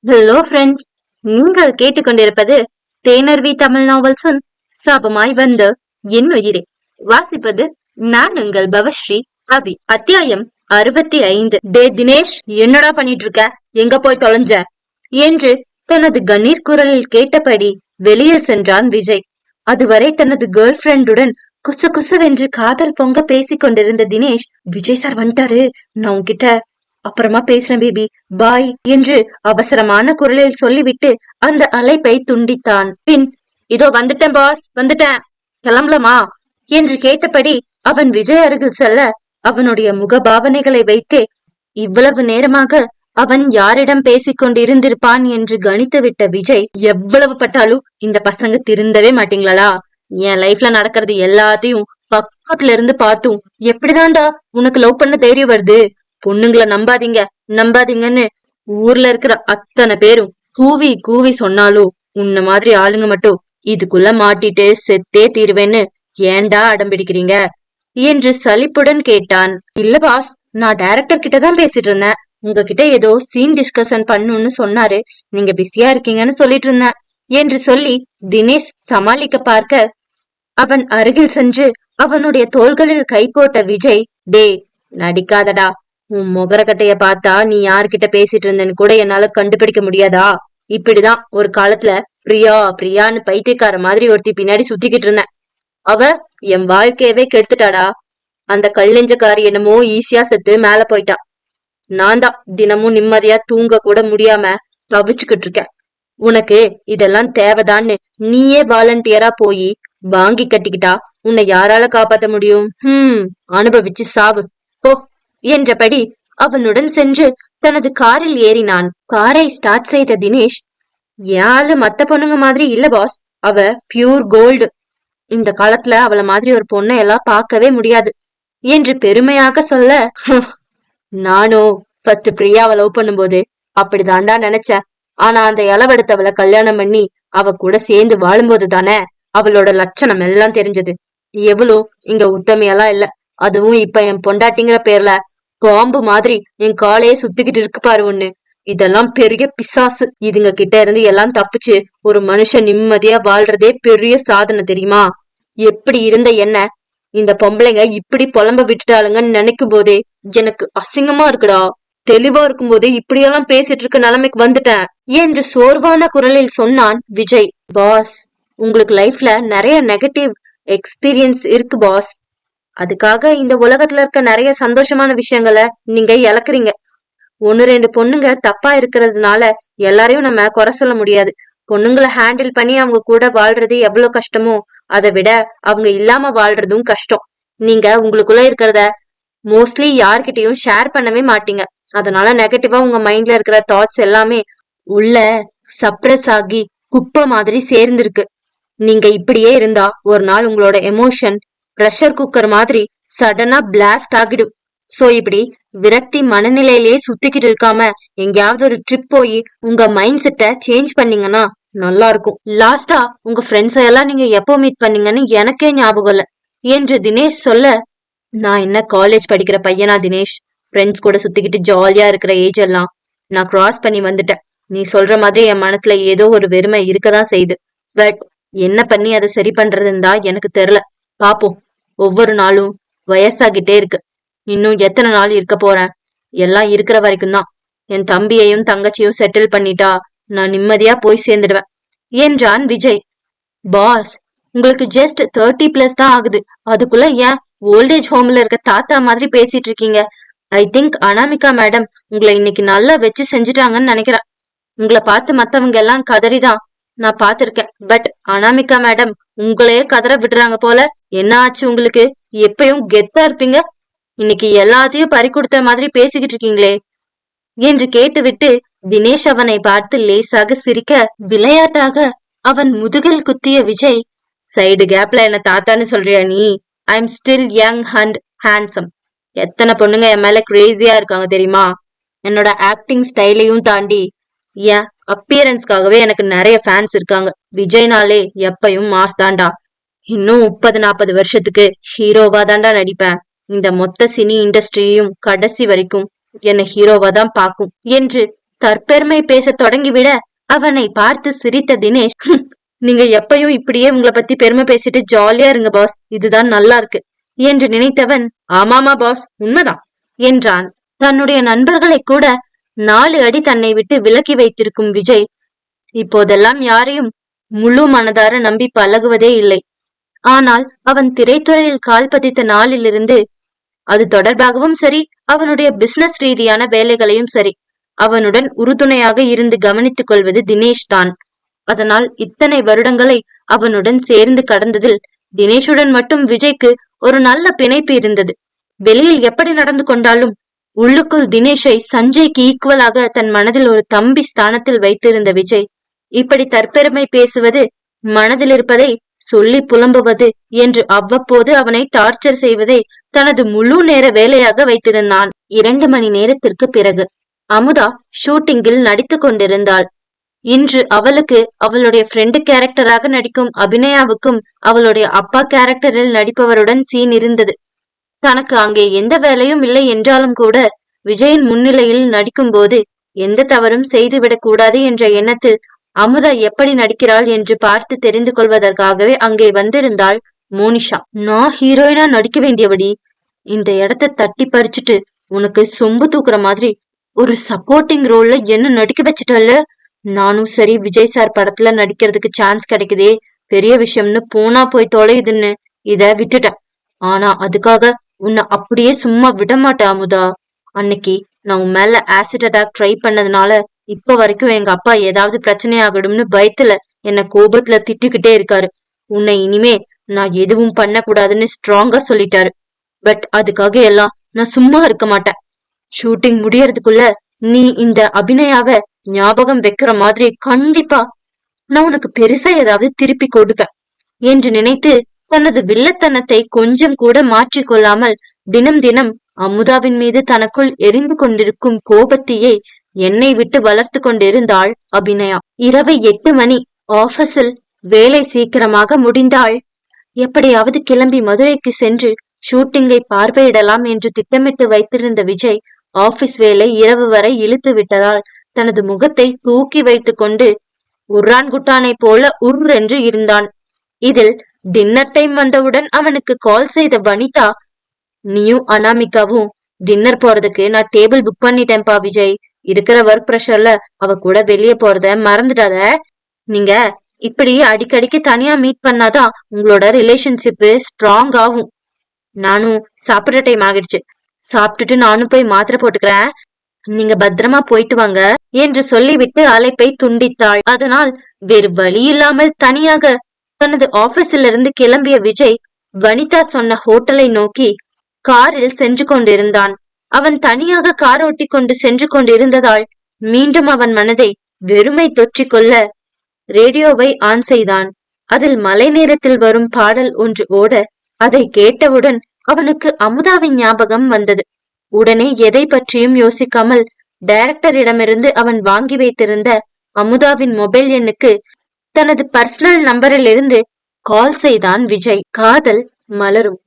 Hello friends, நீங்கள் கேட்டுக்கொண்டிருப்பது தேனர்வி தமிழ் நாவல்ஸின் சாபமாய் வந்த என் உயிரே. வாசிப்பது நான் உங்கள் பவஸ்ரீ அபி. அத்தியாயம் 65. டே தினேஷ், என்னடா பண்ணிட்டு இருக்க? எங்க போய் தொலைஞ்ச என்று தனது கண்ணீர் குரலில் கேட்டபடி வெளியில் சென்றான் விஜய். அதுவரை தனது கேர்ள் ஃப்ரெண்டுடன் குசு குசுவென்று காதல் பொங்க பேசிக் கொண்டிருந்த தினேஷ், விஜய் சார் வந்துட்டாரு, நான் உன்கிட்ட அப்புறமா பேசுறேன் பேபி, பாய் என்று அவசரமான குரலில் சொல்லிவிட்டு அந்த அழைப்பை துண்டித்தான். பின், இதோ வந்துட்டேன் பாஸ், வந்துட்டேன், கிளம்பலாமா என்று கேட்டபடி அவன் விஜய் அருகில் செல்ல, அவனுடைய முக பாவனைகளை வைத்தே இவ்வளவு நேரமாக அவன் யாரிடம் பேசிக் கொண்டிருந்திருப்பான் என்று கணித்துவிட்ட விஜய், எவ்வளவு பட்டாலும் இந்த பசங்க திருந்தவே மாட்டீங்களா? என் லைஃப்ல நடக்கிறது எல்லாத்தையும் பக்கத்துல இருந்து பார்த்தும் எப்படிதான்டா உனக்கு லவ் பண்ண தைரியம் வருது? பொண்ணுங்களை நம்பாதீங்க நம்பாதீங்கன்னு ஊர்ல இருக்கிற அத்தனை பேரும் கூவி கூவி சொன்னாலும் உன்ன மாதிரி ஆளுங்க மட்டும் இதுக்குள்ள மாட்டிட்டு செத்தே தீருவேன்னு ஏன்டா அடம்பிடிக்கிறீங்க என்று சலிப்புடன் கேட்டான். இல்ல பாஸ், நான் டைரக்டர் கிட்டதான் பேசிட்டு இருந்தேன். உங்ககிட்ட ஏதோ சீன் டிஸ்கஷன் பண்ணுன்னு சொன்னாரு, நீங்க பிஸியா இருக்கீங்கன்னு சொல்லிட்டு இருந்தேன் என்று சொல்லி தினேஷ் சமாளிக்க பார்க்க, அவன் அருகில் சென்று அவனுடைய தோள்களில் கை போட்ட விஜய், டே நடிக்காதடா, உன் முகரக்கட்டைய பார்த்தா நீ யார்கிட்ட பேசிட்டு இருந்தேன்னு கூட என்னால கண்டுபிடிக்க முடியாதா? இப்படிதான் ஒரு காலத்துல பிரியா பிரியான்னு பைத்தியக்கார மாதிரி ஒருத்தி பின்னாடி சுத்திக்கிட்டு இருந்தேன். அவ என் வாழ்க்கையவே கெடுத்துட்டாடா. அந்த கல்லெஞ்சக்காரி என்னமோ ஈஸியா செத்து மேல போயிட்டா. நான் தான் தினமும் நிம்மதியா தூங்க கூட முடியாம தவிச்சுக்கிட்டு இருக்கேன். உனக்கு இதெல்லாம் தேவைதான்னு நீயே வாலண்டியரா போய் வாங்கி கட்டிக்கிட்டா உன்னை யாரால காப்பாத்த முடியும்? அனுபவிச்சு சாவு போ என்றபடி அவனுடன் சென்று தனது காரில் ஏறினான். காரை ஸ்டார்ட் செய்த தினேஷ், யாரு மத்த பொண்ணுங்க மாதிரி இல்ல பாஸ், அவ பியூர் கோல்டு. இந்த காலத்துல அவள மாதிரி ஒரு பொண்ணை எல்லாம் பார்க்கவே முடியாது என்று பெருமையாக சொல்ல, நானும் ஃபர்ஸ்ட் பிரியாவை லவ் பண்ணும்போது அப்படிதான்டா நினைச்சேன். ஆனா அந்த இளவெடுத்தவளை கல்யாணம் பண்ணி அவ கூட சேர்ந்து வாழும்போது தானே அவளோட லட்சணம் எல்லாம் தெரிஞ்சது. எவ்வளோ இங்க உத்தமையெல்லாம் இல்ல. அதுவும் இப்ப என் பொண்டாட்டிங்கிற பேர்ல பாம்பு மாதிரி என் காலையே சுத்திக்கிட்டு இருக்கு பாரு ஒண்ணு. இதெல்லாம் பெரிய பிசாசு. இதுங்க கிட்ட இருந்து எல்லாம் தப்பிச்சு ஒரு மனுஷன் நிம்மதியா வாழ்றதே பெரிய சாதனை தெரியுமா? எப்படி இருந்த என்ன இந்த பொம்பளைங்க இப்படி புலம்ப விட்டுட்டாளுங்கன்னு நினைக்கும் போதே எனக்கு அசிங்கமா இருக்குடா. தெளிவா இருக்கும் போதே இப்படியெல்லாம் பேசிட்டு இருக்க நிலைமைக்கு வந்துட்டேன் என்று சோர்வான குரலில் சொன்னான் விஜய். பாஸ், உங்களுக்கு லைஃப்ல நிறைய நெகட்டிவ் எக்ஸ்பீரியன்ஸ் இருக்கு பாஸ். அதுக்காக இந்த உலகத்துல இருக்க நிறைய சந்தோஷமான விஷயங்களை நீங்க இழக்குறீங்க. ஒன்னு ரெண்டு பொண்ணுங்க தப்பா இருக்கிறதுனால எல்லாரையும் நம்ம குறை சொல்ல முடியாது. பொண்ணுங்களை ஹேண்டில் பண்ணி அவங்க கூட வாழ்றது எவ்வளவு கஷ்டமோ அதை விட அவங்க இல்லாம வாழ்றதும் கஷ்டம். நீங்க உங்களுக்குள்ள இருக்கிறத மோஸ்ட்லி யார்கிட்டயும் ஷேர் பண்ணவே மாட்டீங்க. அதனால நெகட்டிவா உங்க மைண்ட்ல இருக்கிற தாட்ஸ் எல்லாமே உள்ள சப்ரஸ் ஆகி குப்பை மாதிரி சேர்ந்திருக்கு. நீங்க இப்படியே இருந்தா ஒரு நாள் உங்களோட எமோஷன் பிரஷர் குக்கர் மாதிரி சடனா பிளாஸ்ட் ஆகிடும். சோ இப்படி விரக்தி மனநிலையிலேயே சுத்திக்கிட்டு இருக்காம எங்கேயாவது ஒரு ட்ரிப் போய் உங்க மைண்ட் செட்டை சேஞ்ச் பண்ணீங்கன்னா நல்லா இருக்கும். லாஸ்டா உங்க ஃப்ரெண்ட்ஸ் எல்லாம் நீங்க எப்போ மீட் பண்ணீங்கன்னு எனக்கே ஞாபகம் இல்ல என்று தினேஷ் சொல்ல, நான் என்ன காலேஜ் படிக்கிற பையனா தினேஷ்? ஃப்ரெண்ட்ஸ் கூட சுத்திக்கிட்டு ஜாலியா இருக்கிற ஏஜ் எல்லாம் நான் கிராஸ் பண்ணி வந்துட்டேன். நீ சொல்ற மாதிரி என் மனசுல ஏதோ ஒரு வெறுமை இருக்கதான் செய்யுது. பட் என்ன பண்ணி அதை சரி பண்றதுன்னு தான் எனக்கு தெரியல. பாப்போம். ஒவ்வொரு நாளும் வயசாகிட்டே இருக்கு. இன்னும் எத்தனை நாள் இருக்க போறேன்? எல்லாம் இருக்கிற வரைக்கும் தான். என் தம்பியையும் தங்கச்சியும் செட்டில் பண்ணிட்டா நான் நிம்மதியா போய் சேர்ந்துடுவேன் என்றான் விஜய். பாஸ், உங்களுக்கு ஜஸ்ட் 30+ தான் ஆகுது. அதுக்குள்ள ஏன் ஓல்டேஜ் ஹோம்ல இருக்க தாத்தா மாதிரி பேசிட்டு இருக்கீங்க? ஐ திங்க் அனாமிகா மேடம் உங்களை இன்னைக்கு நல்லா வச்சு செஞ்சுட்டாங்கன்னு நினைக்கிறேன். உங்களை பார்த்து மத்தவங்க எல்லாம் கதறிதான் நான் பாத்திருக்கேன். பட் அனாமிகா மேடம் உங்களையே கதற விடுறாங்க போல. என்ன ஆச்சு உங்களுக்கு? எப்பயும் கெத்தா இருப்பீங்க, இன்னைக்கு எல்லாத்தையும் பறி கொடுத்த மாதிரி பேசிக்கிட்டு இருக்கீங்களே என்று கேட்டுவிட்டு தினேஷ் அவனை பார்த்து லேசாக சிரிக்க, விளையாட்டாக அவன் முதுகில் குத்திய விஜய், சைடு கேப்ல என்ன தாத்தான்னு சொல்றியா நீ? I am still young and handsome. எத்தனை பொண்ணுங்க என் மேல கிரேசியா இருக்காங்க தெரியுமா? என்னோட ஆக்டிங் ஸ்டைலையும் தாண்டி ஏன் அப்பியரன்ஸ்க்காகவே எனக்கு நிறைய ஃபேன்ஸ் இருக்காங்க. விஜய்னாலே எப்பயும் மாஸ் தாண்டா. இன்னும் 30-40 வருஷத்துக்கு ஹீரோவா தாண்டா நடிப்பேன். இந்த மொத்த சினி இண்டஸ்ட்ரியும் கடைசி வரைக்கும் என்ன ஹீரோவா தான் பாக்கும் என்று தற்பெருமை பேச தொடங்கிவிட அவனை பார்த்து சிரித்த தினேஷ், நீங்க எப்பயும் இப்படியே உங்களை பத்தி பெருமை பேசிட்டு ஜாலியா இருங்க பாஸ், இதுதான் நல்லா இருக்கு என்று நினைத்தவன், ஆமாமா பாஸ், உண்மைதான் என்றான். தன்னுடைய நண்பர்களை கூட 4 அடி தன்னை விட்டு விலக்கி வைத்திருக்கும் விஜய் இப்போதெல்லாம் யாரையும் முழு மனதார நம்பி பழகுவதே இல்லை. ஆனால் அவன் திரைத்துறையில் கால் பதித்த நாளிலிருந்து அது தொடர்பாகவும் சரி, அவனுடைய பிசினஸ் ரீதியான வேலைகளையும் சரி, அவனுடன் உறுதுணையாக இருந்து கவனித்துக் கொள்வது தினேஷ் தான். அதனால் இத்தனை வருடங்களை அவனுடன் சேர்ந்து கடந்ததில் தினேஷுடன் மட்டும் விஜய்க்கு ஒரு நல்ல பிணைப்பு இருந்தது. வெளியில் எப்படி நடந்து கொண்டாலும் உள்ளுக்குள் தினேஷை சஞ்சய்க்கு ஈக்குவலாக தன் மனதில் ஒரு தம்பி ஸ்தானத்தில் வைத்திருந்த விஜய் இப்படி தற்பெருமை பேசுவது, மனதில் இருப்பதை சொல்லி புலம்புவது என்று அவ்வப்போது அவனை டார்ச்சர் செய்வதை தனது முழு நேர வேலையாக வைத்திருந்தான். 2 மணி நேரத்திற்கு பிறகு அமுதா ஷூட்டிங்கில் நடித்து கொண்டிருந்தாள். இன்று அவளுக்கு அவளுடைய ஃப்ரெண்டு கேரக்டராக நடிக்கும் அபிநயாவுக்கும் அவளுடைய அப்பா கேரக்டரில் நடிப்பவருடன் சீன் இருந்தது. தனக்கு அங்கே எந்த வேலையும் இல்லை என்றாலும் கூட விஜயின் முன்னிலையில் நடிக்கும் போது எந்த தவறும் செய்துவிடக் கூடாது என்ற எண்ணத்தில் அமுதா எப்படி நடிக்கிறாள் என்று பார்த்து தெரிந்து கொள்வதற்காகவே அங்கே வந்திருந்தாள் மோனிஷா. நான் ஹீரோயினா நடிக்க வேண்டியபடி இந்த இடத்த தட்டி பறிச்சுட்டு உனக்கு சொம்பு தூக்குற மாதிரி ஒரு சப்போர்ட்டிங் ரோல்ல என்ன நடிக்க வச்சுட்டல்ல. நானும் சரி, விஜய் சார் படத்துல நடிக்கிறதுக்கு சான்ஸ் கிடைக்குதே, பெரிய விஷயம்னு போனா போய் தொலையுதுன்னு இத விட்டுட்டேன். ஆனா அதுக்காக உன்னை அப்படியே சும்மா விட மாட்டேன் அமுதா. அன்னைக்கு நான் உன் மேல ஆசிட் அட்டாக் ட்ரை பண்ணதுனால இப்ப வரைக்கும் எங்க அப்பா ஏதாவது பிரச்சனை ஆகிடும்னு பயத்துல என்ன கோபத்துல திட்டிக்கிட்டே இருக்காரு. உன்னை இனிமே நான் எதுவும் பண்ண கூடாதுன்னு ஸ்ட்ராங்கா சொல்லிட்டாரு. பட் அதுக்காக எல்லாம் நான் சும்மா இருக்க மாட்டேன். ஷூட்டிங் முடியறதுக்குள்ள நீ இந்த அபிநயாவ ஞாபகம் வைக்கிற மாதிரி கண்டிப்பா நான் உனக்கு பெருசா ஏதாவது திருப்பி கொடுப்பேன் என்று நினைத்து தனது வில்லத்தனத்தை கொஞ்சம் கூட மாற்றிக்கொள்ளாமல் தினம் தினம் அமுதாவின் மீது தனக்குள் எரிந்து கொண்டிருக்கும் கோபத்தையை எண்ணெய் விட்டு வளர்த்து கொண்டிருந்தாள் அபிநயா. இரவு 8 மணி. ஆபீஸில் வேலை சீக்கிரமாக முடிந்தாள். எப்படியாவது கிளம்பி மதுரைக்கு சென்று ஷூட்டிங்கை பார்வையிடலாம் என்று திட்டமிட்டு வைத்திருந்த விஜய் ஆபீஸ் வேலை இரவு வரை இழுத்து விட்டதால் தனது முகத்தை தூக்கி வைத்துக் கொண்டு உர்ரான்குட்டானை போல உர்ரென்று இருந்தான். இதில் டின்னர் டைம் வந்தவுடன் அவனுக்கு கால் செய்த வனிதா, நீயும் அனாமிகாவும் டின்னர் போறதுக்கு நான் டேபிள் புக் பண்ணிட்டேன்பா விஜய். இருக்கிற ஒர்க் ப்ரெஷர்ல அவ கூட வெளியே போறத மறந்துடாத. நீங்க இப்படி அடிக்கடிக்கு தனியா மீட் பண்ணாதான் உங்களோட ரிலேஷன்ஷிப் ஸ்ட்ராங் ஆகும். நானும் சாப்பிட்ற டைம் ஆகிடுச்சு, சாப்பிட்டுட்டு நானும் போய் மாத்திரை போட்டுக்கிறேன். நீங்க பத்திரமா போயிட்டு வாங்க என்று சொல்லிவிட்டு அழைப்பை துண்டித்தாள். அதனால் வேறு வழி இல்லாமல் தனியாக தனது ஆபீஸில் இருந்து கிளம்பிய விஜய் வனிதா சொன்ன ஹோட்டலை நோக்கி காரில் சென்று கொண்டிருந்தான். அவன் தனியாக கார் ஓட்டி கொண்டு சென்று கொண்டிருந்ததால் மீண்டும் அவன் மனதை வெறுமை தொற்றிக்கொள்ள ரேடியோவை ஆன் செய்தான். அதில் மழை நேரத்தில் வரும் பாடல் ஒன்று ஓட அதை கேட்டவுடன் அவனுக்கு அமுதாவின் ஞாபகம் வந்தது. உடனே எதை பற்றியும் யோசிக்காமல் டைரக்டரிடமிருந்து அவன் வாங்கி வைத்திருந்த அமுதாவின் மொபைல் எண்ணுக்கு தனது பர்சனல் நம்பரில் இருந்து கால் செய்தான் விஜய். காதல் மலரும்.